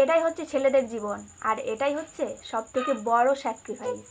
এটাই হচ্ছে ছেলেদের জীবন, আর এটাই হচ্ছে সবথেকে বড় sacrifice.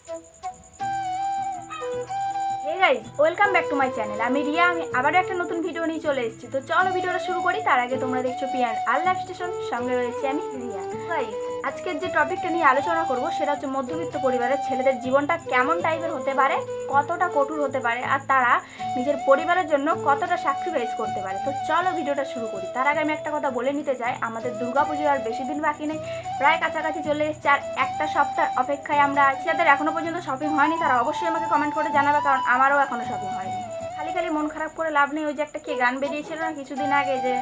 Hey guys, welcome back to my channel. আমি রিয়া, আমি আবারও একটা নতুন ভিডিও নিয়ে চলে এসেছি। তো চলো ভিডিওটা শুরু করি। তার আগে তোমরা দেখছো পিয়ান আর লাইফ স্টেশন, সঙ্গে রয়েছে আমি রিয়া। গাইস, আজকের যে টপিকটা নিয়ে আলোচনা করব সেটা হচ্ছে মধ্যবিত্ত পরিবারের ছেলেদের জীবনটা কেমন টাইপের হতে পারে, কতটা কঠোর হতে পারে, আর তারা নিজের পরিবারের জন্য কতটা স্যাক্রিফাইস করতে পারে। তো চলো ভিডিওটা শুরু করি। তার আগে আমি একটা কথা বলে নিতে চাই, আমাদের দুর্গাপুজো আর বেশি দিন বাকি নেই, প্রায় কাছাকাছি চলে এসেছে। আর একটা সপ্তাহ অপেক্ষায় আমরা আছি। যাদের এখনো পর্যন্ত শপিং হয়নি তারা অবশ্যই আমাকে কমেন্ট করে জানাবে, কারণ আমারও এখনো শপিং হয়নি। খালি খালি মন খারাপ করে লাভ নেই। ওই যে একটা কি গান বেরিয়েছিল না কিছুদিন আগে, যে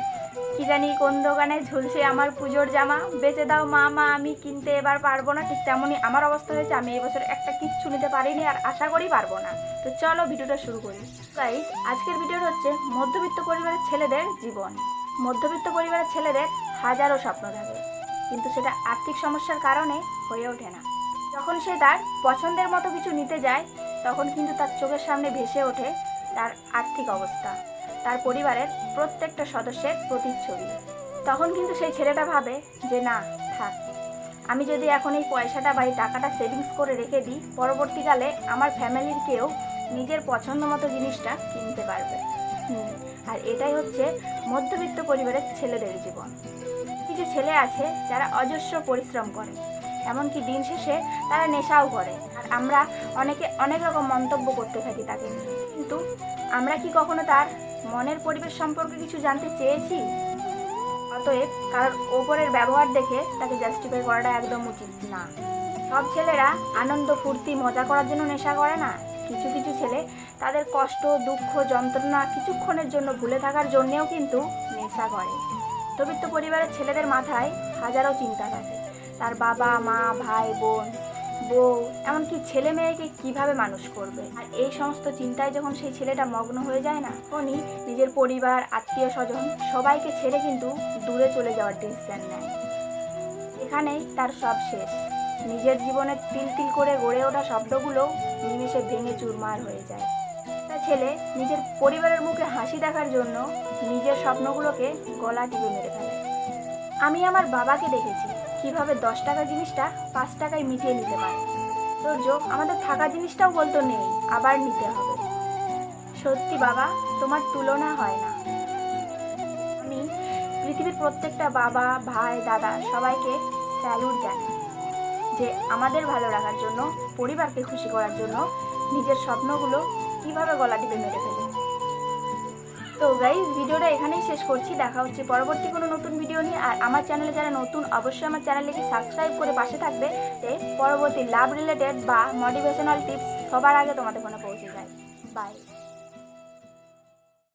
কি জানি কোন দোকানে ঝুলছে আমার পুজোর জামা, বেচে দাও মা মা, আমি কিনতে এবার পারবো না। ঠিক তেমনই আমার অবস্থা হয়েছে। আমি এবছর একটা কিচ্ছু নিতে পারিনি, আর আশা করি পারবো না। তো চলো ভিডিওটা শুরু করি। গাইস, আজকের ভিডিওটা হচ্ছে মধ্যবিত্ত পরিবারের ছেলেদের জীবন। মধ্যবিত্ত পরিবারের ছেলেদের হাজারো স্বপ্ন থাকে, কিন্তু সেটা আর্থিক সমস্যার কারণে হয়ে ওঠে না। যখন সে তার পছন্দের মতো কিছু নিতে যায়, তখন কিন্তু তার চোখের সামনে ভেসে ওঠে তার আর্থিক অবস্থা, তার পরিবারের প্রত্যেকটা সদস্যের প্রতিচ্ছবি। তখন কিন্তু সেই ছেলেটা ভাবে যে না, থাক, আমি যদি এখন এই পয়সাটা বা এই টাকাটা সেভিংস করে রেখে দিই, পরবর্তীকালে আমার ফ্যামিলির কেউ নিজের পছন্দ মতো জিনিসটা কিনতে পারবে। আর এটাই হচ্ছে মধ্যবিত্ত পরিবারের ছেলেদের জীবন। কিছু ছেলে আছে যারা অজস্র পরিশ্রম করে, এমনকি দিন শেষে তারা নেশাও করে। আর আমরা অনেকে অনেক রকম মন্তব্য করতে থাকি তাকে নিয়ে, কিন্তু আমরা কি কখনো তার মনের পরিবেশ সম্পর্কে কিছু জানতে চেয়েছি? অতএব কারোর ওপরের ব্যবহার দেখে তাকে জাস্টিফাই করাটা একদম উচিত না। সব ছেলেরা আনন্দ ফুর্তি মজা করার জন্য নেশা করে না। কিছু কিছু ছেলে তাদের কষ্ট দুঃখ যন্ত্রণা কিছুক্ষণের জন্য ভুলে থাকার জন্যেও কিন্তু নেশা করে। মধ্যবিত্ত পরিবারের ছেলেদের মাথায় হাজারো চিন্তা থাকে। তার বাবা মা ভাই বোন বউ, এমনকি ছেলে মেয়েকে কিভাবে মানুষ করবে। আর এই সমস্ত চিন্তায় যখন সেই ছেলেটা মগ্ন হয়ে যায় না, তখনই নিজের পরিবার আত্মীয় স্বজন সবাইকে ছেড়ে কিন্তু দূরে চলে যাওয়ার ডিসিশন নেয়। এখানেই তার সব শেষ। নিজের জীবনে তিল তিল করে গড়ে ওঠা শব্দগুলো নিমেষে ভেঙে চুরমার হয়ে যায়। একটা ছেলে নিজের পরিবারের মুখে হাসি দেখার জন্য নিজের স্বপ্নগুলোকে গলা টিপে মেরে ফেলে। আমি আমার বাবাকে দেখেছি কিভাবে 10 টাকা জিনিসটা 5 টাকায় মিটিয়ে নিতে পারে। তোর আমাদের থাকা জিনিসটাও বলতো নেই, আবার নিতে হবে। সত্যি বাবা, তোমার তুলনা হয় না। আমি পৃথিবীর প্রত্যেকটা বাবা ভাই দাদা সবাইকে স্যালুট জানাই, যে আমাদের ভালো রাখার জন্য, পরিবারকে খুশি করার জন্য নিজের স্বপ্নগুলো কিভাবে গলা টিপে মেরে ফেলে। তো গাইজ, ভিডিওটা এখানেই শেষ করছি। দেখা হচ্ছে পরবর্তী কোনো নতুন ভিডিও নিয়ে। আর আমার চ্যানেলে যারা নতুন, অবশ্যই আমার চ্যানেলটিকে সাবস্ক্রাইব করে পাশে থাকবে, পরবর্তী লাভ রিলেটেড বা মোটিভেশনাল টিপস সবার আগে তোমাদের ফোনে পৌঁছে যায়। বাই।